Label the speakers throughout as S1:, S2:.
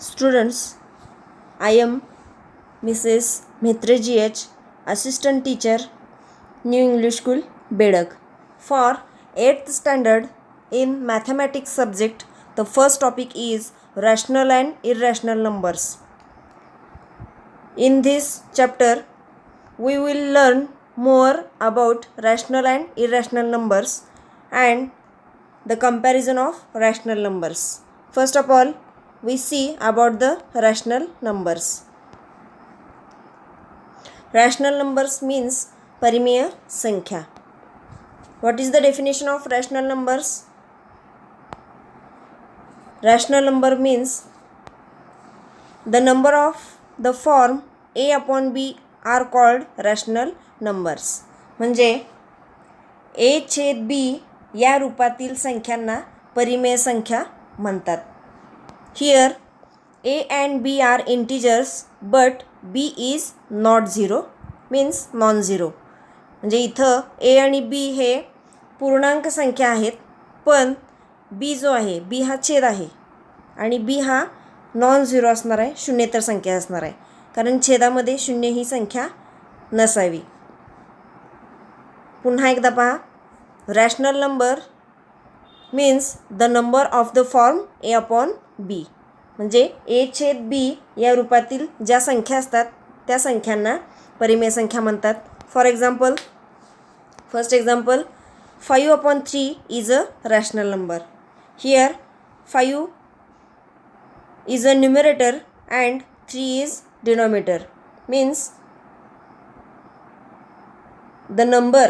S1: Students, I am Mrs. Mhatre GH, Assistant Teacher, New English School, Bedak. For 8th standard in Mathematics subject, the first topic is rational and irrational numbers. In this chapter, we will learn more about rational and irrational numbers and the comparison of rational numbers. First of all, we see about the rational numbers. Rational numbers means परिमेय संख्या. What is the definition of rational numbers? Rational number means the number of the form a upon b are called rational numbers. म्हणजे a छेद b या रूपातील संख्यांना परिमेय संख्या म्हणतात. Here a and b are integers but b is not zero means non-zero. म्हणजे इथं a आणि b हे पूर्णांक संख्या आहेत, पण b जो आहे b हा छेद आहे आणि b हा नॉन-झिरो असणार आहे, शून्येतर संख्या असणार आहे, कारण छेदामध्ये शून्य ही संख्या नसावी. पुन्हा एकदा पहा, rational number means the number of the form A upon B. म्हणजे ए छेद बी या रूपातील ज्या संख्या असतात त्या संख्यांना परिमेय संख्या म्हणतात. For example, first example, 5/3 is a rational number. Here 5 is a numerator and 3 is denominator. Means the number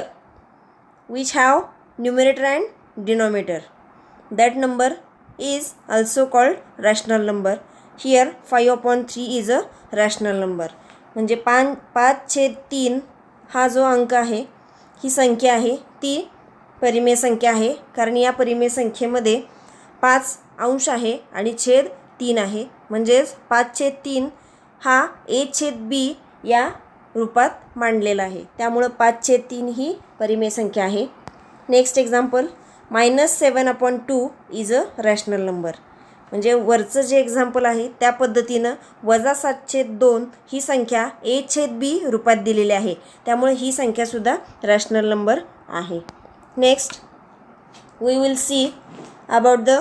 S1: which have numerator and denominator, that number is also called rational number. Here 5/3 is a rational number. म्हणजे 5/3 हा जो अंक आहे, ही संख्या आहे, ती परिमेय संख्या आहे, कारण या परिमेय संख्येमध्ये 5 अंश आहे आणि छेद 3 आहे. म्हणजेच 5/3 हा a छेद b या रूपात मांडलेला आहे, त्यामुळे 5/3 ही परिमेय संख्या आहे. Next example, -7/2 is a rational number. म्हणजे वरचं जे एक्झाम्पल आहे त्या पद्धतीनं -7/2 ही संख्या a छेद b रूपात दिलेली आहे, त्यामुळे ही संख्यासुद्धा रॅशनल नंबर आहे. Next we will see about the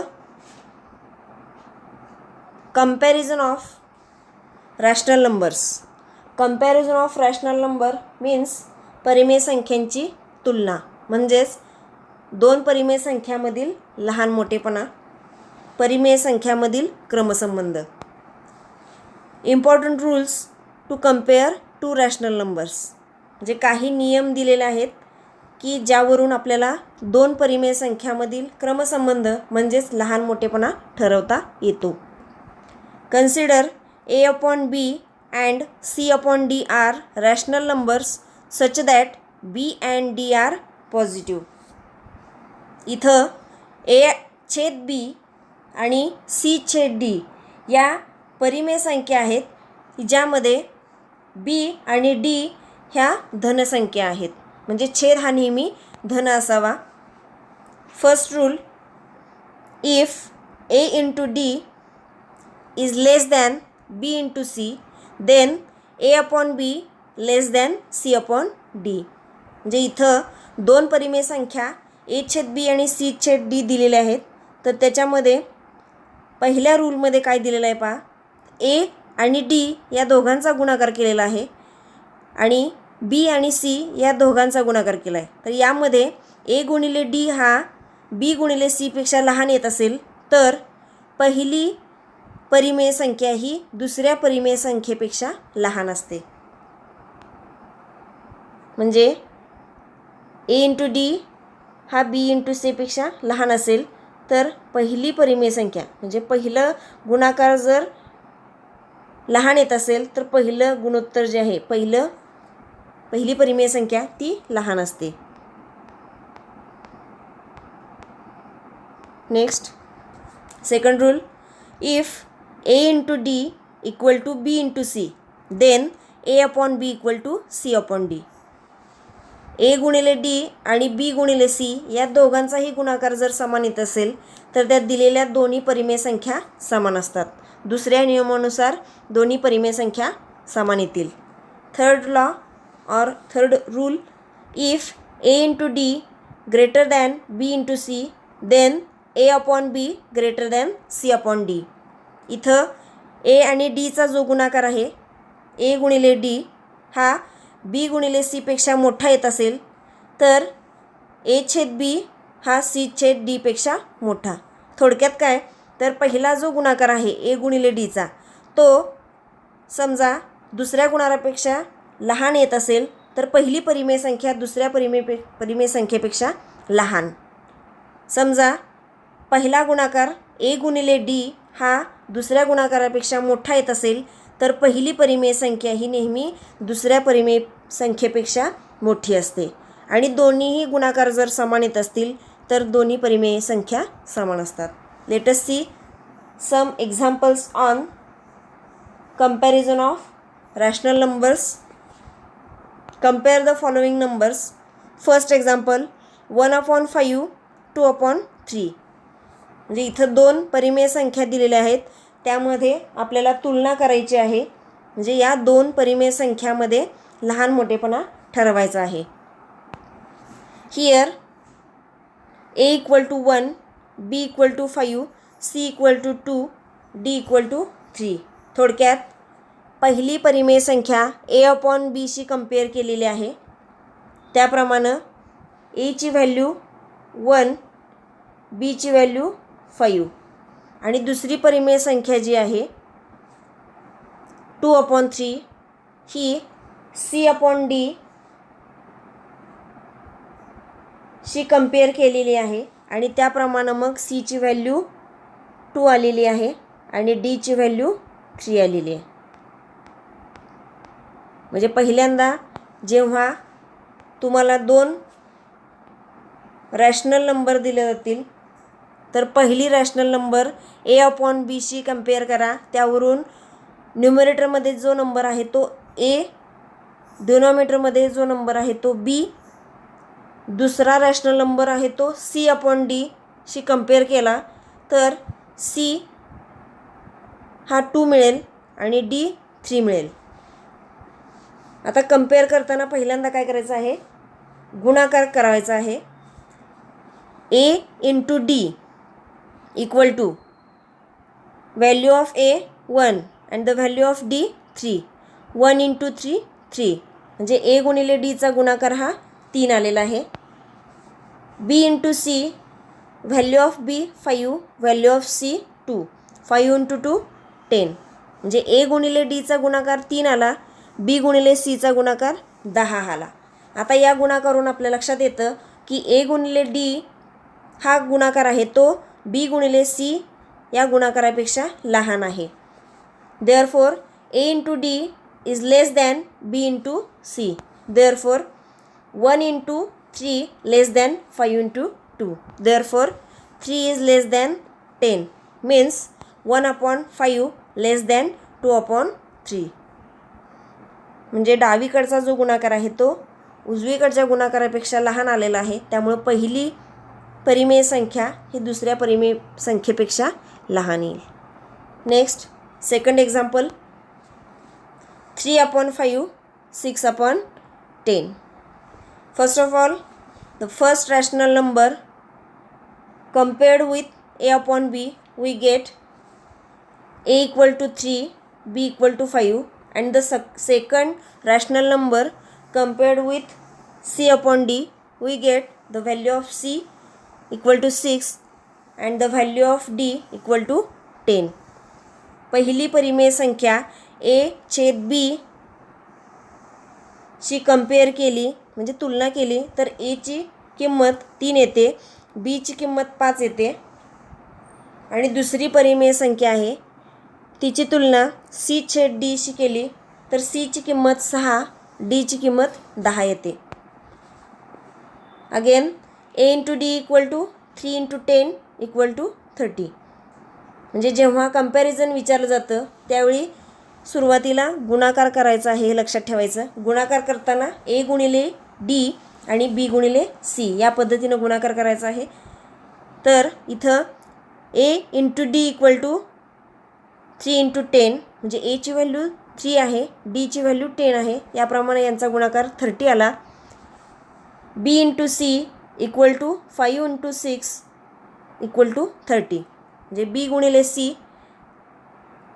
S1: comparison of rational numbers. Comparison of rational number means परिमेय संख्यांची तुलना. म्हणजेच दोन परिमेय संख्यामधील लहान मोठेपणा, परिमेय संख्यामधील क्रमसंबंध. Important rules to compare to rational numbers. म्हणजे काही नियम दिलेले आहेत की ज्यावरून आपल्याला दोन परिमेय संख्यामधील क्रमसंबंध म्हणजेच लहान मोठेपणा ठरवता येतो. Consider a upon b and c upon d are rational numbers such that b and d are positive. इथं a छेद b आणि c छेद d या परिमेय संख्या आहेत, ज्यामध्ये b आणि d ह्या धनसंख्या आहेत. म्हणजे छेद हा नेहमी धन असावा. First rule, if a into d is less than b into c, then a upon b less than c upon d. म्हणजे इथं दोन परिमेय संख्या a छेद b आणि c छेद d दिलेल्या आहेत, तर त्याच्यामध्ये पहिल्या रूलमध्ये काय दिलेलं आहे पहा, a आणि d या दोघांचा गुणाकार केलेला आहे आणि b आणि c या दोघांचा गुणाकार केला आहे. तर यामध्ये a गुणिले d हा b गुणिले c पेक्षा लहान येत असेल तर पहिली परिमेय संख्या ही दुसऱ्या परिमेय संख्येपेक्षा लहान असते. म्हणजे a इंटू d हा b इंटू c पेक्षा लहान असेल तर पहिली परिमेय संख्या म्हणजे पहिलं गुणाकार जर लहान येत असेल तर पहिलं गुणोत्तर जे आहे, पहिली परिमेय संख्या ती लहान असते. Next second rule, if a into d equal to b into c, then a upon b equal to c upon d. a गुणिले d आणि b गुणिले c या दोघांचाही गुणाकार जर समान येत असेल तर त्यात दिलेल्या दोन्ही परिमेय संख्या समान असतात. दुसऱ्या नियमानुसार दोन्ही परिमेय संख्या समान येतील. थर्ड लॉ और third rule, if A into D greater than B into C, then A upon B greater than C upon D. इथं A आणि Dचा जो गुणाकार आहे, A गुणिले D हा B गुणिले C पेक्षा मोठा येत असेल तर A छेद B हा C छेद D पेक्षा मोठा. थोडक्यात काय तर पहिला जो गुणाकार आहे A गुणिले Dचा तो समजा दुसऱ्या गुणाकारापेक्षा लहान येत असेल तर पहिली परिमेय संख्या दुसऱ्या परिमेय संख्येपेक्षा लहान. समजा पहिला गुणाकार A गुणिले D हा दुसऱ्या गुणाकारापेक्षा मोठा येत असेल तर पहिली परिमेय संख्या ही नेहमी दुसऱ्या परिमेय संख्येपेक्षा मोठी असते. आणि दोन्हीही गुणाकार जर समान येत असतील तर दोन्ही परिमेय संख्या समान असतात. Let us see some examples on comparison of rational numbers. Compare the following numbers. First example 1/5 2/3. म्हणजे इथं दोन परिमेय संख्या दिलेल्या आहेत त्यामध्ये आपल्याला तुलना करायची आहे. म्हणजे या दोन परिमेय संख्यामध्ये लहान मोठेपणा ठरवायचा आहे. Here A = 1, B = 5, C = 2, D = 3. थोडक्यात पहिली परिमेय संख्या A upon B she compare केलेली आहे. त्याप्रमाणे A ची व्हॅल्यू 1, B ची व्हॅल्यू 5 आणि दुसरी परिमेय संख्या जी आहे 2/3 ही C upon D शी कंपेअर केलेली आहे आणि त्याप्रमाणे मग C ची व्हॅल्यू 2 आलेली आहे आणि D ची व्हॅल्यू 3 आलेली आहे. म्हणजे पहिल्यांदा जेव्हा तुम्हाला दोन रॅशनल नंबर दिले जातील तर पहिली rational number A upon B she compare करा. त्यावरून न्यूमरेटरमध्ये जो नंबर आहे तो A, डिनॉमिनेटरमध्ये जो नंबर आहे तो B, दुसरा रॅशनल नंबर आहे तो C upon D शी कंपेअर केला तर C हा 2 मिळेल आणि D 3 मिळेल. आता कंपेअर करताना पहिल्यांदा काय करायचं आहे, गुणाकार करायचा आहे. A into D equal to value of A 1 and the value of D 3. 1 into 3 3 म्हणजे A गुणिले D चा गुणाकार हा 3 आलेला आहे. B into C, value of B 5, value of C 2. 5 into 2 10 म्हणजे A गुणिले D चा गुणाकार 3 आला, B गुणिले C चा गुणाकार 10 आला. आता या गुणाकारून आपल्या लक्षात येतं की A गुणिले D हा गुणाकार आहे तो B गुणिले C या गुणाकारापेक्षा लहान आहे. Therefore A into D is less than B into C. Therefore 1 into 3 less than 5 into 2. Therefore 3 is less than 10 means 1/5 less than 2/3. म्हणजे डावीकडचा जो गुणाकार आहे तो उजवीकडच्या गुणाकारापेक्षा लहान आलेला आहे. त्यामुळे पहिली परिमेय संख्या ही दुसऱ्या परिमेय संख्येपेक्षा लहान येईल. Next second example 3/5 6/10. First of all the first rational number compared with A upon B we get A equal to 3, B equal to 5 and the second rational number compared with C upon D we get the value of C equal to 6 and the value of D equal to 10. पहिली परिमेय संख्या A छेद B शी compare केली म्हणजे तुलना केली तर A ची किंमत 3 येते, B ची किंमत 5 येते आणि दुसरी परिमेय संख्या आहे तिची तुलना C छेद D शी केली तर C ची किंमत 6, D ची किंमत 10 येते. Again A into D equal to 3 into 10 equal to 30. म्हणजे जेव्हा कंपॅरिझन विचारलं जातं त्यावेळी सुरुवातीला गुणाकार करायचा आहे हे लक्षात ठेवायचं. गुणाकार करताना A गुणिले D आणि B गुणिले C या पद्धतीनं गुणाकार करायचा आहे. तर इथं A into D equal to 3 × 10 म्हणजे एची व्हॅल्यू 3 आहे, बीची व्हॅल्यू 10 आहे. याप्रमाणे यांचा गुणाकार 30 आला. B × C equal to 5 × 6 equal to 30. म्हणजे बी गुणिले सी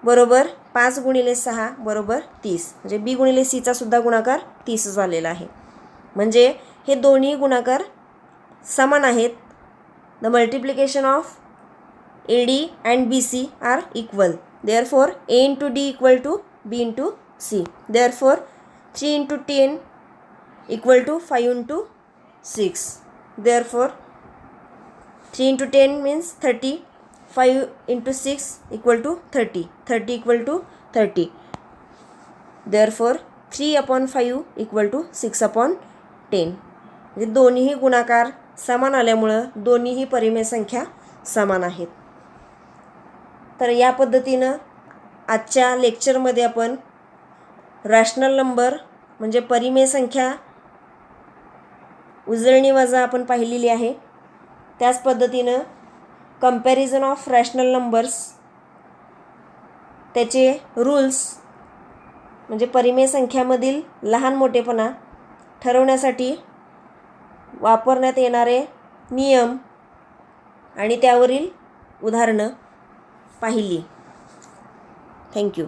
S1: बरोबर 5 × 6 बरोबर 30. म्हणजे बी गुणिले सीचा सुद्धा गुणाकार 30 झालेला आहे. म्हणजे हे दोन्ही गुणाकार समान आहेत. The multiplication of AD and BC are equal. Therefore, A × D equal to B × C. Therefore, 3 × 10 equal to 5 × 6. Therefore, 3 × 10 means 30. 5 × 6 equal to 30. 30 equal to 30. Therefore, 3/5 equal to 6/10. म्हणजे दोन्हीही गुणाकार समान आल्यामुळं दोन्हीही परिमेय संख्या समान आहेत. तर या पद्धतीनं आजच्या लेक्चरमध्ये आपण रॅशनल नंबर म्हणजे परिमेय संख्या उजळणी वजा आपण पाहिलेली आहे. त्याच पद्धतीनं कंपॅरिझन ऑफ रॅशनल नंबर्स त्याचे रूल्स म्हणजे परिमेय संख्यामधील लहान मोठेपणा ठरवण्यासाठी वापरण्यात येणारे नियम आणि त्यावरील उदाहरणं पाहिली. थँक्यू.